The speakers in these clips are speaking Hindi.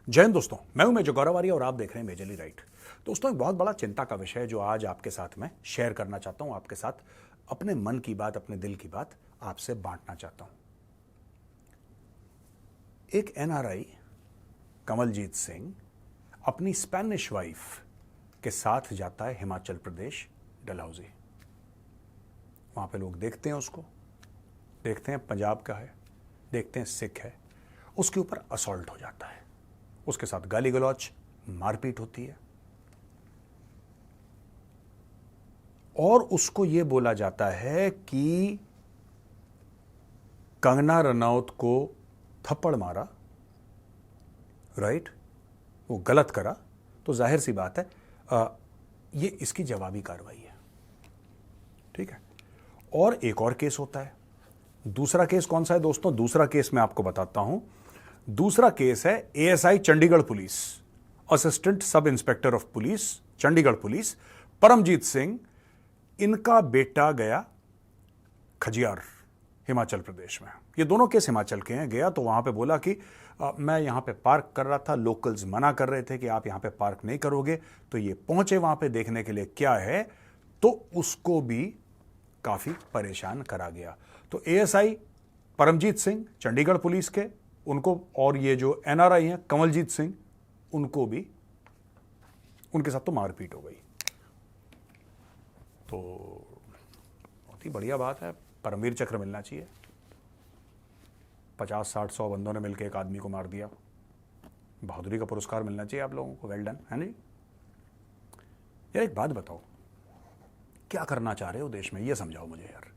जय हिंद दोस्तों, मैं हूं मेजर गौरव और आप देख रहे हैं मेजरली राइट। दोस्तों, एक बहुत बड़ा चिंता का विषय है जो आज आपके साथ मैं शेयर करना चाहता हूं। आपके साथ अपने मन की बात, अपने दिल की बात आपसे बांटना चाहता हूं। एक एनआरआई कमलजीत सिंह अपनी स्पेनिश वाइफ के साथ जाता है हिमाचल प्रदेश डलहौजी। वहां पे लोग देखते हैं उसको, देखते हैं पंजाब का है, देखते हैं सिख है, उसके ऊपर असॉल्ट हो जाता है, उसके साथ गाली गलौच, मारपीट होती है और उसको यह बोला जाता है कि कंगना रनौत को थप्पड़ मारा, राइट, वो गलत करा। तो जाहिर सी बात है ये इसकी जवाबी कार्रवाई है, ठीक है। और एक और केस होता है। दूसरा केस कौन सा है दोस्तों? दूसरा केस मैं आपको बताता हूं। दूसरा केस है ASI Chandigarh police, assistant sub inspector of police Chandigarh police, Paramjit Singh. इनका बेटा गया खजियार हिमाचल प्रदेश में। ये दोनों केस हिमाचल के हैं। गया तो वहां पे बोला कि मैं यहां पे पार्क कर रहा था, लोकल्स मना कर रहे थे कि आप यहां पे पार्क नहीं करोगे। तो ये पहुंचे वहां पे देखने के लिए क्या है, तो उसको भी काफी परेशान करा गया। तो एएसआई परमजीत सिंह चंडीगढ़ पुलिस के, उनको, और ये जो एनआरआई हैं कमलजीत सिंह, उनको भी, उनके साथ तो मारपीट हो गई। तो बहुत ही बढ़िया बात है, परमवीर चक्र मिलना चाहिए। 50, 60, 100 बंदों ने मिलकर एक आदमी को मार दिया, बहादुरी का पुरस्कार मिलना चाहिए आप लोगों को। वेल डन, है नहीं? यार एक बात बताओ, क्या करना चाह रहे हो देश में? ये समझाओ मुझे यार,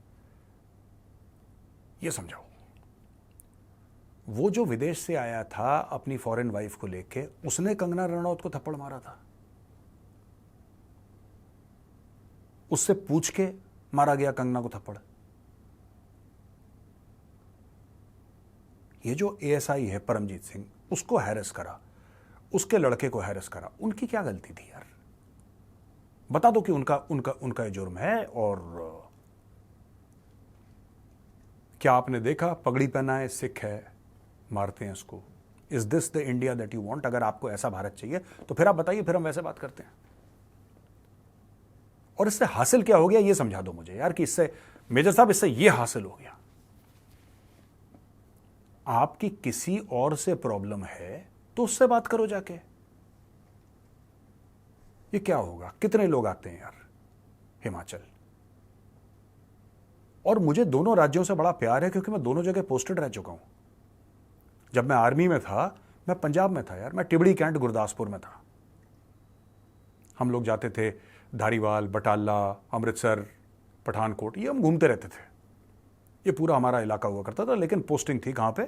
ये समझाओ। वो जो विदेश से आया था अपनी फॉरेन वाइफ को लेके, उसने कंगना रनौत को थप्पड़ मारा था, उससे पूछ के मारा गया कंगना को थप्पड़। ये जो एएसआई है परमजीत सिंह, उसको हैरेस करा, उसके लड़के को हैरेस करा। उनकी क्या गलती थी यार? बता दो कि उनका उनका उनका ये जुर्म है। और क्या आपने देखा, पगड़ी पहना है, सिख है, मारते हैं उसको। Is this the India that you want? अगर आपको ऐसा भारत चाहिए तो फिर आप बताइए, फिर हम वैसे बात करते हैं। और इससे हासिल क्या हो गया ये समझा दो मुझे यार, कि इससे, मेजर साहब, इससे ये हासिल हो गया। आपकी किसी और से प्रॉब्लम है तो उससे बात करो जाके। ये क्या होगा? कितने लोग आते हैं यार हिमाचल? और मुझे दोनों राज्यों से बड़ा प्यार है क्योंकि मैं दोनों जगह पोस्टेड रह चुका हूं। जब मैं आर्मी में था, मैं पंजाब में था यार, मैं टिबड़ी कैंट गुरदासपुर में था। हम लोग जाते थे धारीवाल, बटाला, अमृतसर, पठानकोट, ये हम घूमते रहते थे। ये पूरा हमारा इलाका हुआ करता था। लेकिन पोस्टिंग थी कहां पे?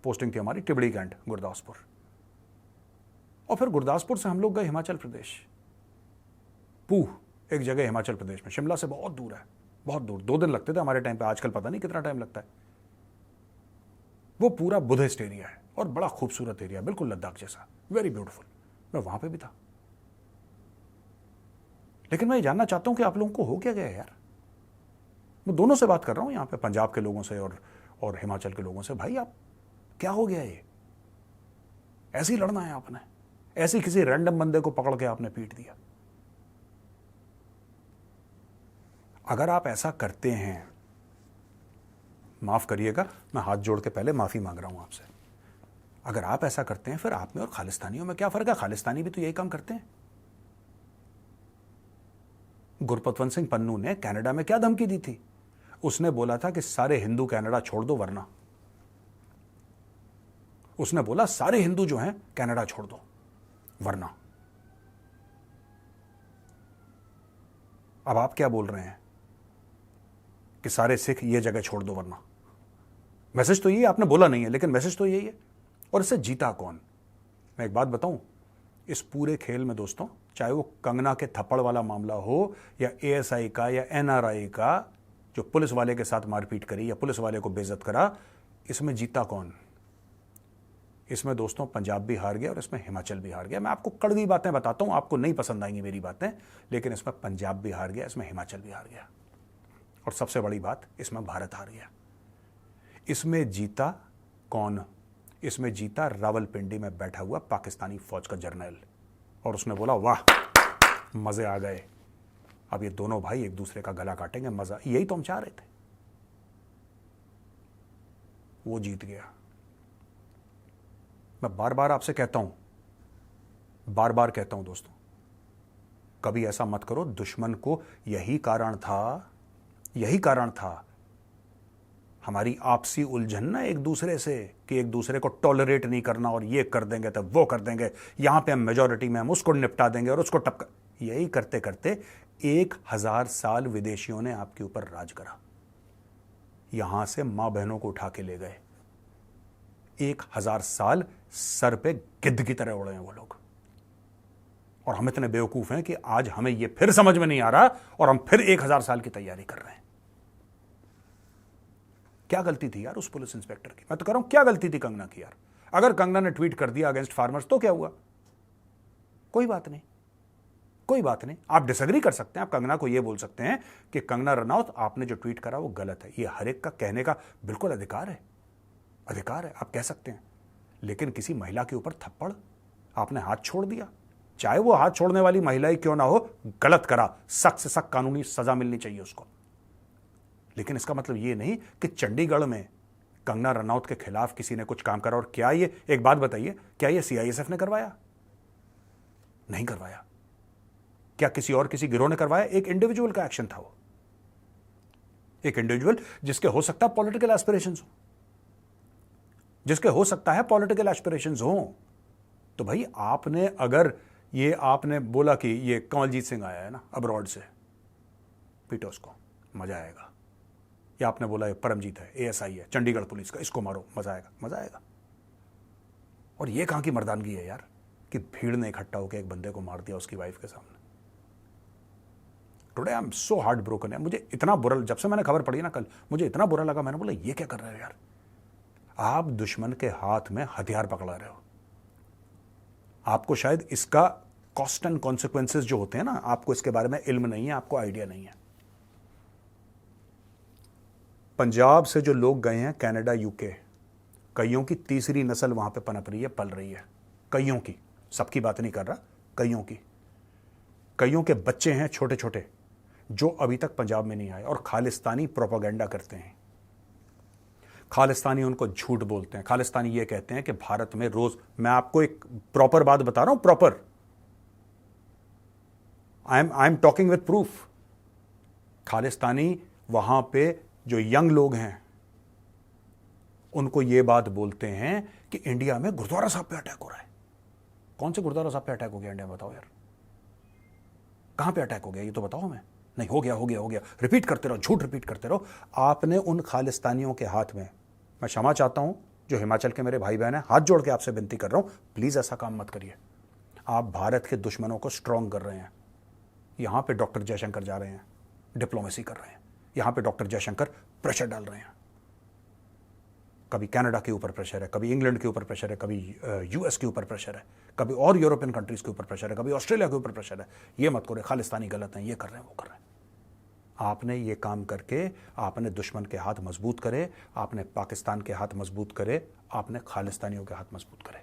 पोस्टिंग थी हमारी टिबड़ी कैंट गुरदासपुर। और फिर गुरदासपुर से हम लोग गए हिमाचल प्रदेश, पूह एक जगह हिमाचल प्रदेश में, शिमला से बहुत दूर है, बहुत दूर। 2 दिन लगते थे हमारे टाइम पे, आजकल पता नहीं कितना टाइम लगता है। वो पूरा बुद्धिस्ट एरिया है और बड़ा खूबसूरत एरिया, बिल्कुल लद्दाख जैसा, वेरी ब्यूटीफुल। मैं वहां पे भी था। लेकिन मैं ये जानना चाहता हूं कि आप लोगों को हो क्या गया यार? मैं दोनों से बात कर रहा हूं यहां पे, पंजाब के लोगों से और हिमाचल के लोगों से। भाई आप, क्या हो गया ये? ऐसे ही लड़ना है आपने? ऐसे किसी रैंडम बंदे को पकड़ के आपने पीट दिया? अगर आप ऐसा करते हैं, माफ करिएगा, मैं हाथ जोड़ के पहले माफी मांग रहा हूं आपसे। अगर आप ऐसा करते हैं, फिर आप में और खालिस्तानियों में क्या फर्क है? खालिस्तानी भी तो यही काम करते हैं। गुरपतवंत सिंह पन्नू ने कनाडा में क्या धमकी दी थी? उसने बोला था कि सारे हिंदू कनाडा छोड़ दो वरना। उसने बोला सारे हिंदू जो हैं कनाडा छोड़ दो वरना। अब आप क्या बोल रहे हैं कि सारे सिख ये जगह छोड़ दो वरना? मैसेज तो यही है, आपने बोला नहीं है लेकिन मैसेज तो यही है। और इससे जीता कौन? मैं एक बात बताऊं, इस पूरे खेल में दोस्तों, चाहे वो कंगना के थप्पड़ वाला मामला हो या एएसआई का या एनआरआई का जो पुलिस वाले के साथ मारपीट करी या पुलिस वाले को बेइज्जत करा, इसमें जीता कौन? इसमें दोस्तों पंजाब भी हार गया और इसमें हिमाचल भी हार गया। मैं आपको कड़वी बातें बताता हूं, आपको नहीं पसंद आएंगी मेरी बातें, लेकिन इसमें पंजाब भी हार गया, इसमें हिमाचल भी हार गया, और सबसे बड़ी बात, इसमें भारत हार गया। इसमें जीता कौन? इसमें जीता रावलपिंडी में बैठा हुआ पाकिस्तानी फौज का जर्नल, और उसने बोला वाह मजे आ गए, अब ये दोनों भाई एक दूसरे का गला काटेंगे, मजा, यही तो हम चाह रहे थे। वो जीत गया। मैं बार बार आपसे कहता हूं, बार बार कहता हूं दोस्तों, कभी ऐसा मत करो। दुश्मन को यही कारण था हमारी आपसी उलझन ना एक दूसरे से, कि एक दूसरे को टॉलरेट नहीं करना, और ये कर देंगे तो वो कर देंगे, यहां पे हम मेजॉरिटी में, हम उसको निपटा देंगे और उसको टपका। यही करते करते 1000 साल विदेशियों ने आपके ऊपर राज करा, यहां से मां बहनों को उठा के ले गए। 1000 साल सर पे गिद्ध की तरह उड़े हैं वो लोग, और हम इतने बेवकूफ हैं कि आज हमें ये फिर समझ में नहीं आ रहा और हम फिर 1000 साल की तैयारी कर रहे हैं। क्या गलती थी यार उस पुलिस इंस्पेक्टर की? मैं तो कह रहा हूं क्या गलती थी कंगना की यार? अगर कंगना ने ट्वीट कर दिया अगेंस्ट फार्मर्स तो क्या हुआ? कोई बात नहीं, कोई बात नहीं। आप डिसएग्री कर सकते हैं, आप कंगना को यह बोल सकते हैं कि कंगना रनौत आपने जो ट्वीट करा वो गलत है। ये हर एक का कहने का बिल्कुल अधिकार है, अधिकार है, आप कह सकते हैं। लेकिन किसी महिला के ऊपर थप्पड़, आपने हाथ छोड़ दिया, चाहे वो हाथ छोड़ने वाली महिला ही क्यों ना हो, गलत करा, सख्त से सख्त कानूनी सजा मिलनी चाहिए उसको। लेकिन इसका मतलब ये नहीं कि चंडीगढ़ में कंगना रनौत के खिलाफ किसी ने कुछ काम करा। और क्या ये, एक बात बताइए, क्या ये सीआईएसएफ ने करवाया? नहीं करवाया। क्या किसी और किसी गिरोह ने करवाया? एक इंडिविजुअल का एक्शन था वो, एक इंडिविजुअल जिसके हो सकता है पॉलिटिकल एस्पिरेशंस हो, जिसके हो सकता है पॉलिटिकल एस्पिरेशंस हो। तो भाई आपने अगर ये आपने बोला कि ये कमलजीत सिंह आया है ना अब्रॉड से, पीटो उसको, मजा आएगा। या आपने बोला ये परमजीत है, एएसआई है चंडीगढ़ पुलिस का, इसको मारो, मजा आएगा, मजा आएगा। और ये कहां की मर्दानगी है यार कि भीड़ ने इकट्ठा होकर एक बंदे को मार दिया उसकी वाइफ के सामने। Today I am so heart broken है। मुझे इतना बुरा, जब से मैंने खबर पढ़ी ना कल, मुझे इतना बुरा लगा। मैंने बोला ये क्या कर रहे हो यार? आप दुश्मन के हाथ में हथियार पकड़ा रहे हो। आपको शायद इसका कॉस्ट एंड कॉन्सिक्वेंसेस जो होते हैं ना, आपको इसके बारे में इल्म नहीं है, आपको आइडिया नहीं है। पंजाब से जो लोग गए हैं कनाडा, यूके, कईयों की तीसरी नस्ल वहां पे पनप रही है, पल रही है, कईयों की, सबकी बात नहीं कर रहा, कईयों की। कईयों के बच्चे हैं छोटे छोटे जो अभी तक पंजाब में नहीं आए और खालिस्तानी प्रोपेगेंडा करते हैं। खालिस्तानी उनको झूठ बोलते हैं। खालिस्तानी ये कहते हैं कि भारत में रोज, मैं आपको एक प्रॉपर बात बता रहा हूं, proper, I am talking with proof. Khalistani वहां पे जो यंग लोग हैं उनको ये बात बोलते हैं कि इंडिया में गुरुद्वारा साहब पे अटैक हो रहा है। कौन से गुरुद्वारा साहब पे अटैक हो गया इंडिया में? बताओ यार, कहां पे अटैक हो गया ये तो बताओ हमें। नहीं, हो गया, हो गया, हो गया, रिपीट करते रहो, झूठ रिपीट करते रहो। आपने उन खालिस्तानियों के हाथ में, मैं क्षमा चाहता हूं जो हिमाचल के मेरे भाई बहन हैं, हाथ जोड़ के आपसे विनती कर रहा हूं, प्लीज ऐसा काम मत करिए। आप भारत के दुश्मनों को स्ट्रांग कर रहे हैं। यहां पे डॉक्टर जयशंकर जा रहे हैं, डिप्लोमेसी कर रहे हैं। यहां पे डॉक्टर जयशंकर प्रेशर डाल रहे हैं। कभी कनाडा के ऊपर प्रेशर है, कभी इंग्लैंड के ऊपर प्रेशर है, कभी यूएस के ऊपर प्रेशर है, कभी और यूरोपियन कंट्रीज के ऊपर प्रेशर है, कभी ऑस्ट्रेलिया के ऊपर प्रेशर है। ये मत करो, खालिस्तानी गलत है, ये कर रहे हैं, वो कर रहे हैं। आपने ये काम करके आपने दुश्मन के हाथ मजबूत करे, आपने पाकिस्तान के हाथ मजबूत करे, आपने खालिस्तानियों के हाथ मजबूत करे।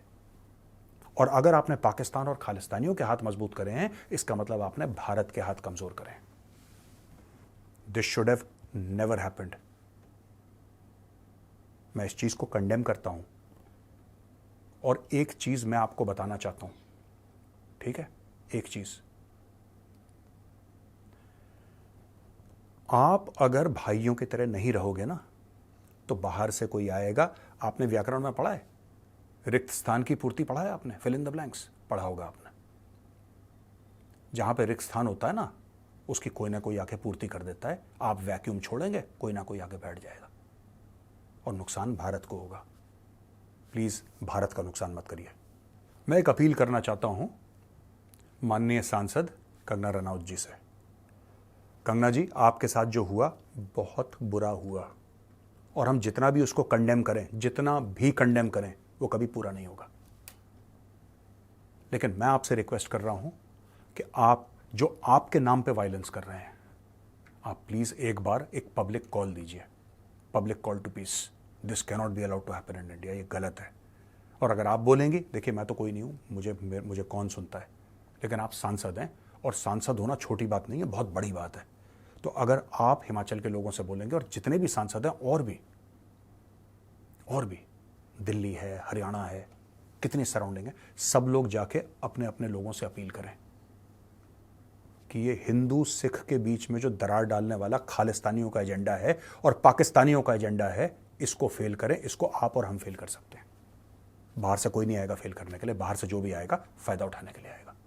और अगर आपने पाकिस्तान और खालिस्तानियों के हाथ मजबूत करे हैं, इसका मतलब आपने भारत के हाथ कमजोर करे। This should have never happened. मैं इस चीज को कंडेम करता हूं। और एक चीज मैं आपको बताना चाहता हूं, ठीक है? एक चीज, आप अगर भाइयों की तरह नहीं रहोगे ना, तो बाहर से कोई आएगा। आपने व्याकरण में पढ़ा है, रिक्त स्थान की पूर्ति पढ़ा है आपने, फिल इन द ब्लैंक्स पढ़ा होगा आपने। जहां पे रिक्त स्थान होता है ना, उसकी कोई ना कोई आके पूर्ति कर देता है। आप वैक्यूम छोड़ेंगे, कोई ना कोई आके बैठ जाएगा और नुकसान भारत को होगा। प्लीज भारत का नुकसान मत करिए। मैं एक अपील करना चाहता हूं माननीय सांसद कंगना रनौत जी से। कंगना जी, आपके साथ जो हुआ बहुत बुरा हुआ, और हम जितना भी उसको कंडेम करें, जितना भी कंडेम करें, वो कभी पूरा नहीं होगा। लेकिन मैं आपसे रिक्वेस्ट कर रहा हूं कि आप जो आपके नाम पे वायलेंस कर रहे हैं, आप प्लीज एक बार एक पब्लिक कॉल दीजिए, public call to peace. This cannot be allowed to happen in India. ये गलत है। और अगर आप बोलेंगे, देखिए मैं तो कोई नहीं हूँ, मुझे कौन सुनता है, लेकिन आप सांसद हैं और सांसद होना छोटी बात नहीं है, बहुत बड़ी बात है। तो अगर आप हिमाचल के लोगों से बोलेंगे, और जितने भी सांसद हैं और भी दिल्ली है, हरियाणा है, कितनी सराउंडिंग है, सब लोग जाके अपने अपने लोगों से अपील करें कि ये हिंदू सिख के बीच में जो दरार डालने वाला खालिस्तानियों का एजेंडा है और पाकिस्तानियों का एजेंडा है, इसको फेल करें। इसको आप और हम फेल कर सकते हैं। बाहर से कोई नहीं आएगा फेल करने के लिए, बाहर से जो भी आएगा फायदा उठाने के लिए आएगा।